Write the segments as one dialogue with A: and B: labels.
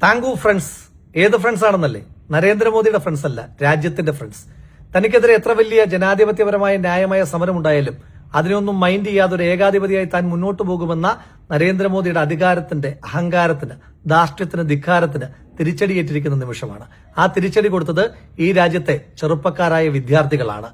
A: താങ്കു friends ഏത് friends ആണെന്നല്ലേ? നരേന്ദ്രമോദിയുടെ friends അല്ല, രാജ്യത്തിന്റെ ഫ്രണ്ട്സ്. തനിക്കെതിരെ എത്ര വലിയ ജനാധിപത്യപരമായ ന്യായമായ സമരം ഉണ്ടായാലും അതിനൊന്നും മൈൻഡ് ചെയ്യാതെ ഒരു ഏകാധിപതിയായി താൻ മുന്നോട്ട് പോകുമെന്ന നരേന്ദ്രമോദിയുടെ അധികാരത്തിന്റെ അഹങ്കാരത്തിന്, ധാർഷ്ട്യത്തിന്, ധിക്കാരത്തിന് തിരിച്ചടിയേറ്റിരിക്കുന്ന നിമിഷമാണ്. ആ തിരിച്ചടി കൊടുത്തത് ഈ രാജ്യത്തെ ചെറുപ്പക്കാരായ വിദ്യാർത്ഥികളാണ്.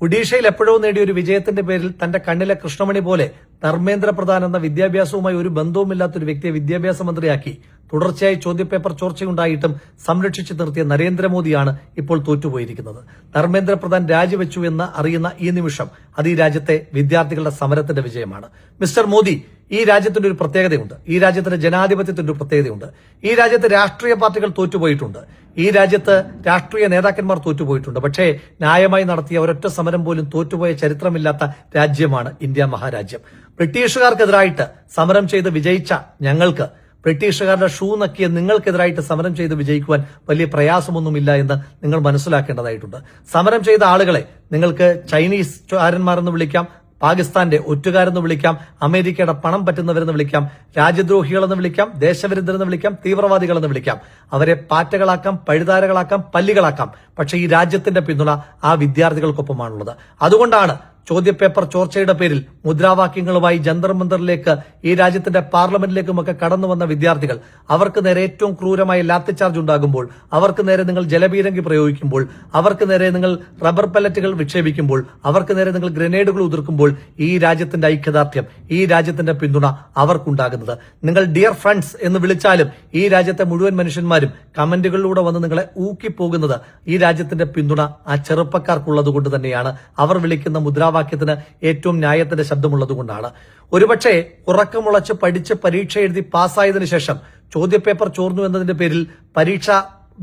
A: ഒഡീഷയിൽ എപ്പോഴോ നേടിയ ഒരു വിജയത്തിന്റെ പേരിൽ തന്റെ കണ്ണിലെ കൃഷ്ണമണി പോലെ ധർമ്മേന്ദ്ര പ്രധാൻ എന്ന വിദ്യാഭ്യാസവുമായി ഒരു ബന്ധവുമില്ലാത്ത ഒരു വ്യക്തിയെ വിദ്യാഭ്യാസ മന്ത്രിയാക്കി തുടർച്ചയായി ചോദ്യപേപ്പർ ചോർച്ചയുണ്ടായിട്ടും സംരക്ഷിച്ചു നിർത്തിയ നരേന്ദ്രമോദിയാണ് ഇപ്പോൾ തോറ്റുപോയിരിക്കുന്നത്. ധർമ്മേന്ദ്ര പ്രധാൻ രാജിവെച്ചു എന്ന് അറിയുന്ന ഈ നിമിഷം അത് ഈ രാജ്യത്തെ വിദ്യാർത്ഥികളുടെ സമരത്തിന്റെ വിജയമാണ്. മിസ്റ്റർ മോദി, ഈ രാജ്യത്തിന്റെ ഒരു പ്രത്യേകതയുണ്ട്. ഈ രാജ്യത്തിന്റെ ജനാധിപത്യത്തിന്റെ ഒരു പ്രത്യേകതയുണ്ട്. ഈ രാജ്യത്തെ രാഷ്ട്രീയ പാർട്ടികൾ തോറ്റുപോയിട്ടുണ്ട്. ഈ രാജ്യത്ത് രാഷ്ട്രീയ നേതാക്കന്മാർ തോറ്റുപോയിട്ടുണ്ട്. പക്ഷേ ന്യായമായി നടത്തിയ ഒരൊറ്റ സമരം പോലും തോറ്റുപോയ ചരിത്രമില്ലാത്ത രാജ്യമാണ് ഇന്ത്യ മഹാരാജ്യം. ബ്രിട്ടീഷുകാർക്കെതിരായിട്ട് സമരം ചെയ്ത് വിജയിച്ച ഞങ്ങൾക്ക്, ബ്രിട്ടീഷുകാരുടെ ഷൂ നക്കിയ നിങ്ങൾക്കെതിരായിട്ട് സമരം ചെയ്ത് വിജയിക്കുവാൻ വലിയ പ്രയാസമൊന്നുമില്ല എന്ന് നിങ്ങൾ മനസ്സിലാക്കേണ്ടതായിട്ടുണ്ട്. സമരം ചെയ്ത ആളുകളെ നിങ്ങൾക്ക് ചൈനീസ് ചാരന്മാരെന്ന് വിളിക്കാം, പാകിസ്ഥാന്റെ ഒറ്റുകാരെന്ന് വിളിക്കാം, അമേരിക്കയുടെ പണം പറ്റുന്നവരെന്ന് വിളിക്കാം, രാജ്യദ്രോഹികളെന്ന് വിളിക്കാം, ദേശവിരുദ്ധരെന്ന് വിളിക്കാം, തീവ്രവാദികളെന്ന് വിളിക്കാം. അവരെ പാറ്റകളാക്കാം, പഴുതാരകളാക്കാം, പല്ലികളാക്കാം. പക്ഷേ ഈ രാജ്യത്തിന്റെ പിന്തുണ ആ വിദ്യാർത്ഥികൾക്കൊപ്പമാണുള്ളത്. അതുകൊണ്ടാണ് ചോദ്യപേപ്പർ ചോർച്ചയുടെ പേരിൽ മുദ്രാവാക്യങ്ങളുമായി ജന്തർ മന്ദറിലേക്ക്, ഈ രാജ്യത്തിന്റെ പാർലമെന്റിലേക്കുമൊക്കെ കടന്നു വന്ന വിദ്യാർത്ഥികൾ, അവർക്ക് നേരെ ഏറ്റവും ക്രൂരമായ ലാത്തിചാർജ് ഉണ്ടാകുമ്പോൾ, അവർക്ക് നേരെ നിങ്ങൾ ജലപീരങ്കി പ്രയോഗിക്കുമ്പോൾ, അവർക്ക് നേരെ നിങ്ങൾ റബ്ബർ പല്ലറ്റുകൾ വിക്ഷേപിക്കുമ്പോൾ, അവർക്ക് നേരെ നിങ്ങൾ ഗ്രനേഡുകൾ ഉതിർക്കുമ്പോൾ ഈ രാജ്യത്തിന്റെ ഐക്യദാർഢ്യം, ഈ രാജ്യത്തിന്റെ പിന്തുണ അവർക്കുണ്ടാകുന്നത്. നിങ്ങൾ ഡിയർ ഫ്രണ്ട്സ് എന്ന് വിളിച്ചാലും ഈ രാജ്യത്തെ മുഴുവൻ മനുഷ്യന്മാരും കമന്റുകളിലൂടെ വന്ന് നിങ്ങളെ ഊക്കിപ്പോകുന്നത് ഈ രാജ്യത്തിന്റെ പിന്തുണ ആ ചെറുപ്പക്കാർക്കുള്ളത് കൊണ്ട് തന്നെയാണ്. അവർ വിളിക്കുന്ന മുദ്രാവാക്യത്തിന് ഏറ്റവും ന്യായത്തിന്റെ ശബ്ദമുള്ളതുകൊണ്ടാണ്. ഒരുപക്ഷെ ഉറക്കമുളച്ച് പഠിച്ച് പരീക്ഷ എഴുതി പാസ്സായതിനു ശേഷം ചോദ്യപേപ്പർ ചോർന്നു എന്നതിന്റെ പേരിൽ പരീക്ഷ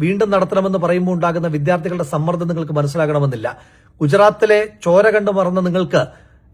A: വീണ്ടും നടത്തണമെന്ന് പറയുമ്പോൾ ഉണ്ടാകുന്ന വിദ്യാർത്ഥികളുടെ സമ്മർദ്ദം നിങ്ങൾക്ക് മനസ്സിലാകണമെന്നില്ല. ഗുജറാത്തിലെ ചോര കണ്ടു മറന്ന നിങ്ങൾക്ക്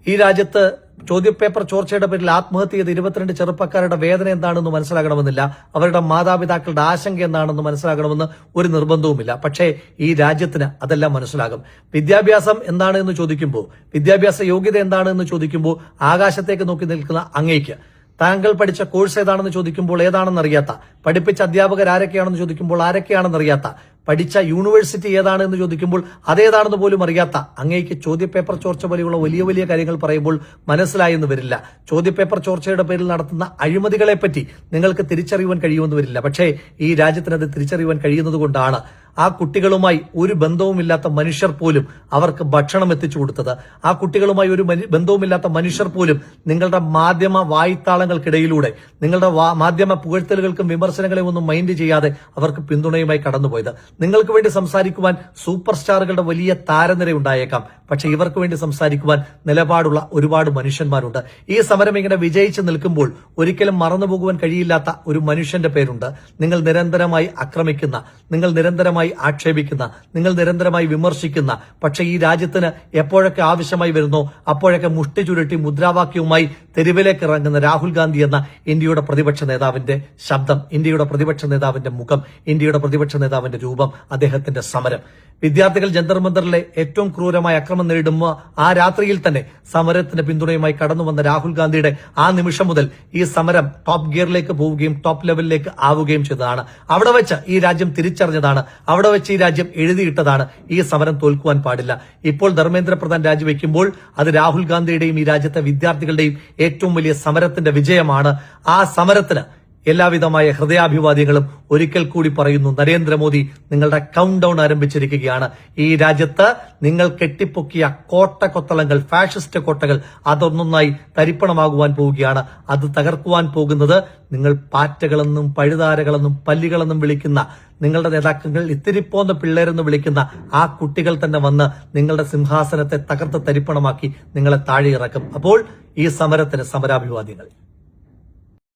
A: ഈ രാജ്യത്ത് ചോദ്യപേപ്പർ ചോർച്ചയുടെ പേരിൽ ആത്മഹത്യ ചെയ്ത 22 ചെറുപ്പക്കാരുടെ വേദന എന്താണെന്ന് മനസ്സിലാകണമെന്നില്ല. അവരുടെ മാതാപിതാക്കളുടെ ആശങ്ക എന്താണെന്ന് മനസ്സിലാകണമെന്ന് ഒരു നിർബന്ധവുമില്ല. പക്ഷേ ഈ രാജ്യത്തിന് അതെല്ലാം മനസ്സിലാകും. വിദ്യാഭ്യാസം എന്താണ് എന്ന് ചോദിക്കുമ്പോൾ, വിദ്യാഭ്യാസ യോഗ്യത എന്താണ് എന്ന് ചോദിക്കുമ്പോൾ ആകാശത്തേക്ക് നോക്കി നിൽക്കുന്ന അങ്ങേക്ക്, താങ്കൾ പഠിച്ച കോഴ്സ് ഏതാണെന്ന് ചോദിക്കുമ്പോൾ ഏതാണെന്നറിയാത്ത, പഠിപ്പിച്ച അധ്യാപകർ ആരൊക്കെയാണെന്ന് ചോദിക്കുമ്പോൾ ആരൊക്കെയാണെന്നറിയാത്ത, പഠിച്ച യൂണിവേഴ്സിറ്റി ഏതാണെന്ന് ചോദിക്കുമ്പോൾ അതേതാണെന്ന് പോലും അറിയാത്ത അങ്ങേക്ക് ചോദ്യപേപ്പർ ചോർച്ച പോലെയുള്ള വലിയ വലിയ കാര്യങ്ങൾ പറയുമ്പോൾ മനസ്സിലായെന്ന് വരില്ല. ചോദ്യപേപ്പർ ചോർച്ചയുടെ പേരിൽ നടത്തുന്ന അഴിമതികളെപ്പറ്റി നിങ്ങൾക്ക് തിരിച്ചറിയുവാൻ കഴിയുമെന്ന് വരില്ല. പക്ഷേ ഈ രാജ്യത്തിനത് തിരിച്ചറിയുവാൻ കഴിയുന്നത് കൊണ്ടാണ് ആ കുട്ടികളുമായി ഒരു ബന്ധവുമില്ലാത്ത മനുഷ്യർ പോലും അവർക്ക് ഭക്ഷണം എത്തിച്ചു കൊടുത്തത്. ആ കുട്ടികളുമായി ഒരു ബന്ധവുമില്ലാത്ത മനുഷ്യർ പോലും നിങ്ങളുടെ മാധ്യമ വായ്ത്താളങ്ങൾക്കിടയിലൂടെ, നിങ്ങളുടെ മാധ്യമ പുകഴ്ത്തലുകൾക്കും വിമർശനങ്ങളെയും ഒന്നും മൈൻഡ് ചെയ്യാതെ അവർക്ക് പിന്തുണയുമായി കടന്നുപോയത്. നിങ്ങൾക്ക് വേണ്ടി സംസാരിക്കുവാൻ സൂപ്പർ സ്റ്റാറുകളുടെ വലിയ താരനിര ഉണ്ടായേക്കാം. പക്ഷെ ഇവർക്ക് വേണ്ടി സംസാരിക്കുവാൻ നിലപാടുള്ള ഒരുപാട് മനുഷ്യന്മാരുണ്ട്. ഈ സമരം ഇങ്ങനെ വിജയിച്ചു നിൽക്കുമ്പോൾ ഒരിക്കലും മറന്നുപോകുവാൻ കഴിയില്ലാത്ത ഒരു മനുഷ്യന്റെ പേരുണ്ട്. നിങ്ങൾ നിരന്തരമായി ആക്രമിക്കുന്ന, നിങ്ങൾ നിരന്തരമായി ആക്ഷേപിക്കുന്ന, നിങ്ങൾ നിരന്തരമായി വിമർശിക്കുന്ന, പക്ഷെ ഈ രാജ്യത്തിന് എപ്പോഴൊക്കെ ആവശ്യമായി വരുന്നോ അപ്പോഴൊക്കെ മുഷ്ടി ചുരുട്ടി മുദ്രാവാക്യവുമായി തെരുവിലേക്ക് ഇറങ്ങുന്ന രാഹുൽ ഗാന്ധി എന്ന ഇന്ത്യയുടെ പ്രതിപക്ഷ നേതാവിന്റെ ശബ്ദം, ഇന്ത്യയുടെ പ്രതിപക്ഷ നേതാവിന്റെ മുഖം, ഇന്ത്യയുടെ പ്രതിപക്ഷ നേതാവിന്റെ രൂപം, അദ്ദേഹത്തിന്റെ സമരം. വിദ്യാർത്ഥികൾ ജന്തർ മന്ദറിലെ ഏറ്റവും ക്രൂരമായ അക്രമം നേരിടുമ്പോൾ ആ രാത്രിയിൽ തന്നെ സമരത്തിന് പിന്തുണയുമായി കടന്നു വന്ന രാഹുൽ ഗാന്ധിയുടെ ആ നിമിഷം മുതൽ ഈ സമരം ടോപ്പ് ഗിയറിലേക്ക് പോവുകയും ടോപ്പ് ലെവലിലേക്ക് ആവുകയും ചെയ്തതാണ്. അവിടെ വെച്ച് ഈ രാജ്യം തിരിച്ചറിഞ്ഞതാണ്. അവിടെ വെച്ച് ഈ രാജ്യം എഴുതിയിട്ടതാണ് ഈ സമരം തോൽക്കുവാൻ പാടില്ല. ഇപ്പോൾ ധർമ്മേന്ദ്ര പ്രധാൻ രാജിവെക്കുമ്പോൾ അത് രാഹുൽ ഗാന്ധിയുടെയും ഈ രാജ്യത്തെ വിദ്യാർത്ഥികളുടെയും ഏറ്റവും വലിയ സമരത്തിന്റെ വിജയമാണ്. ആ സമരത്തിന് എല്ലാവിധമായ ഹൃദയാഭിവാദ്യങ്ങളും ഒരിക്കൽ കൂടി പറയുന്നു. നരേന്ദ്രമോദി, നിങ്ങളുടെ കൗണ്ട് ഡൌൺ ആരംഭിച്ചിരിക്കുകയാണ്. ഈ രാജ്യത്ത് നിങ്ങൾ കെട്ടിപ്പൊക്കിയ കോട്ടകൊത്തളങ്ങൾ, ഫാഷിസ്റ്റ് കോട്ടകൾ, അതൊന്നൊന്നായി തരിപ്പണമാകുവാൻ പോവുകയാണ്. അത് തകർക്കുവാൻ പോകുന്നത് നിങ്ങൾ പാറ്റകളെന്നും പഴുതാരകളെന്നും പല്ലികളെന്നും വിളിക്കുന്ന, നിങ്ങളുടെ നേതാക്കൾ ഇത്തിരിപ്പോന്ന പിള്ളേരെന്ന് വിളിക്കുന്ന ആ കുട്ടികൾ തന്നെ വന്ന് നിങ്ങളുടെ സിംഹാസനത്തെ തകർത്ത് തരിപ്പണമാക്കി നിങ്ങളെ താഴെ ഇറക്കും. അപ്പോൾ ഈ സമരത്തിന് സമരാഭിവാദ്യങ്ങൾ.